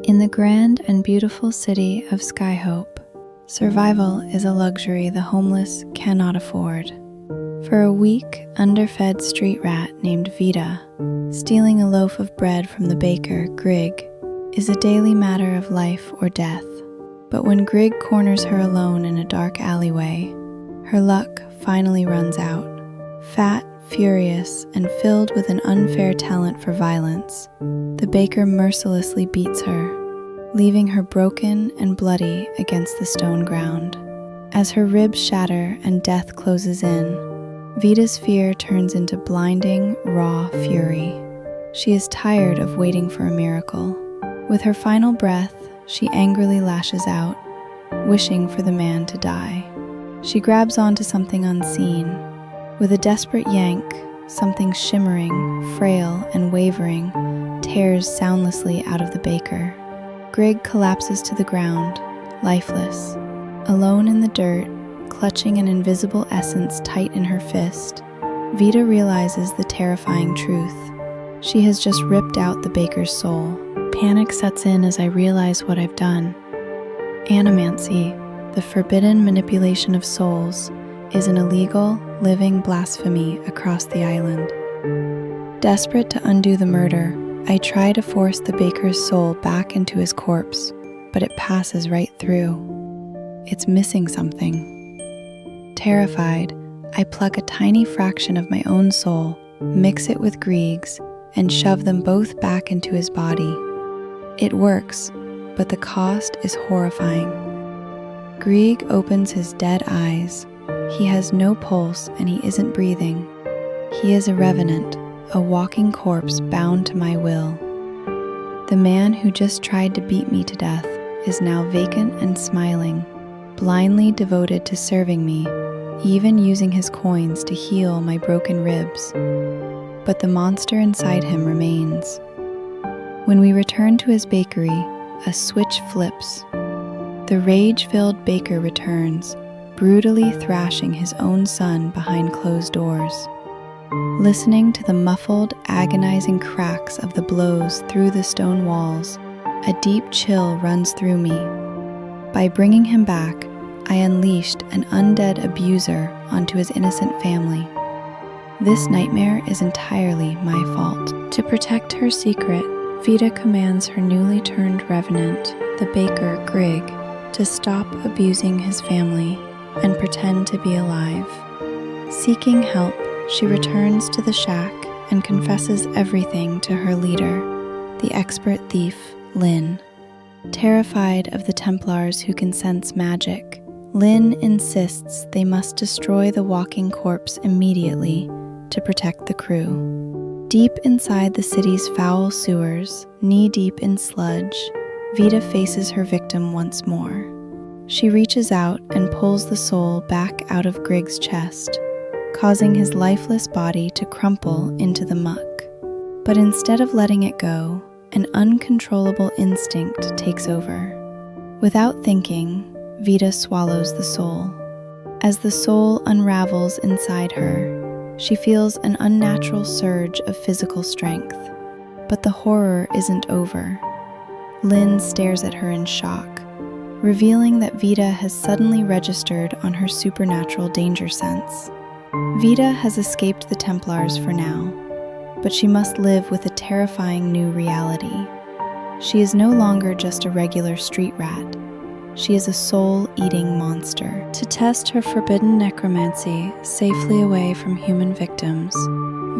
In the grand and beautiful city of Skyhope, survival is a luxury the homeless cannot afford. For a weak, underfed street rat named Vita, stealing a loaf of bread from the baker, Grig, is a daily matter of life or death. But when Grig corners her alone in a dark alleyway, her luck finally runs out. Fat, furious, and filled with an unfair talent for violence, the baker mercilessly beats her, leaving her broken and bloody against the stone ground. As her ribs shatter and death closes in, Vita's fear turns into blinding, raw fury. She is tired of waiting for a miracle. With her final breath, she angrily lashes out, wishing for the man to die. She grabs onto something unseen. With a desperate yank, something shimmering, frail, and wavering tears soundlessly out of the baker. Grig collapses to the ground, lifeless. Alone in the dirt, clutching an invisible essence tight in her fist, Vita realizes the terrifying truth. She has just ripped out the baker's soul. Panic sets in as I realize what I've done. Necromancy, the forbidden manipulation of souls, is an illegal, living blasphemy across the island. Desperate to undo the murder, I try to force the baker's soul back into his corpse, but it passes right through. It's missing something. Terrified, I pluck a tiny fraction of my own soul, mix it with Grig's, and shove them both back into his body. It works, but the cost is horrifying. Grig opens his dead eyes. He has no pulse and he isn't breathing. He is a revenant, a walking corpse bound to my will. The man who just tried to beat me to death is now vacant and smiling, blindly devoted to serving me, even using his coins to heal my broken ribs. But the monster inside him remains. When we return to his bakery, a switch flips. The rage-filled baker returns, brutally thrashing his own son behind closed doors. Listening to the muffled, agonizing cracks of the blows through the stone walls, a deep chill runs through me. By bringing him back, I unleashed an undead abuser onto his innocent family. This nightmare is entirely my fault. To protect her secret, Vita commands her newly turned revenant, the baker Grig, to stop abusing his family and pretend to be alive. Seeking help, she returns to the shack and confesses everything to her leader, the expert thief, Lynn. Terrified of the Templars who can sense magic, Lynn insists they must destroy the walking corpse immediately to protect the crew. Deep inside the city's foul sewers, knee-deep in sludge, Vita faces her victim once more. She reaches out and pulls the soul back out of Grig's chest, causing his lifeless body to crumple into the muck. But instead of letting it go, an uncontrollable instinct takes over. Without thinking, Vita swallows the soul. As the soul unravels inside her, she feels an unnatural surge of physical strength. But the horror isn't over. Lynn stares at her in shock, revealing that Vita has suddenly registered on her supernatural danger sense. Vita has escaped the Templars for now, but she must live with a terrifying new reality. She is no longer just a regular street rat. She is a soul-eating monster. To test her forbidden necromancy safely away from human victims,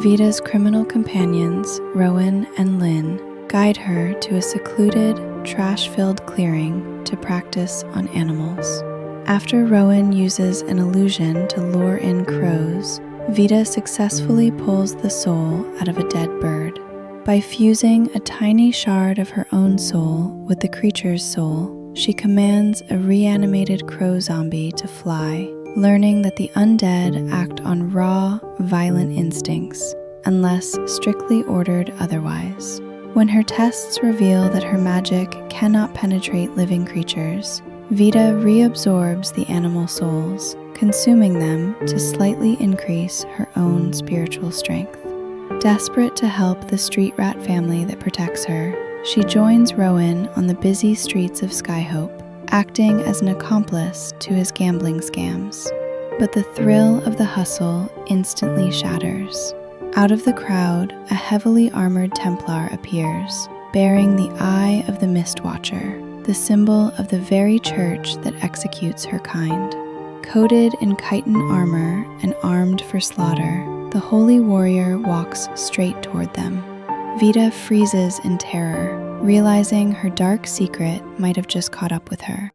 Vita's criminal companions, Rowan and Lynn, guide her to a secluded, trash-filled clearing to practice on animals. After Rowan uses an illusion to lure in crows, Vita successfully pulls the soul out of a dead bird. By fusing a tiny shard of her own soul with the creature's soul, she commands a reanimated crow zombie to fly, learning that the undead act on raw, violent instincts, unless strictly ordered otherwise. When her tests reveal that her magic cannot penetrate living creatures, Vita reabsorbs the animal souls, consuming them to slightly increase her own spiritual strength. Desperate to help the street rat family that protects her, She joins Rowan on the busy streets of Skyhope, acting as an accomplice to his gambling scams. But the thrill of the hustle instantly shatters. Out of the crowd, a heavily armored Templar appears, bearing the Eye of the Mistwatcher, the symbol of the very church that executes her kind. Coated in chitin armor and armed for slaughter, the holy warrior walks straight toward them. Vita freezes in terror, realizing her dark secret might have just caught up with her.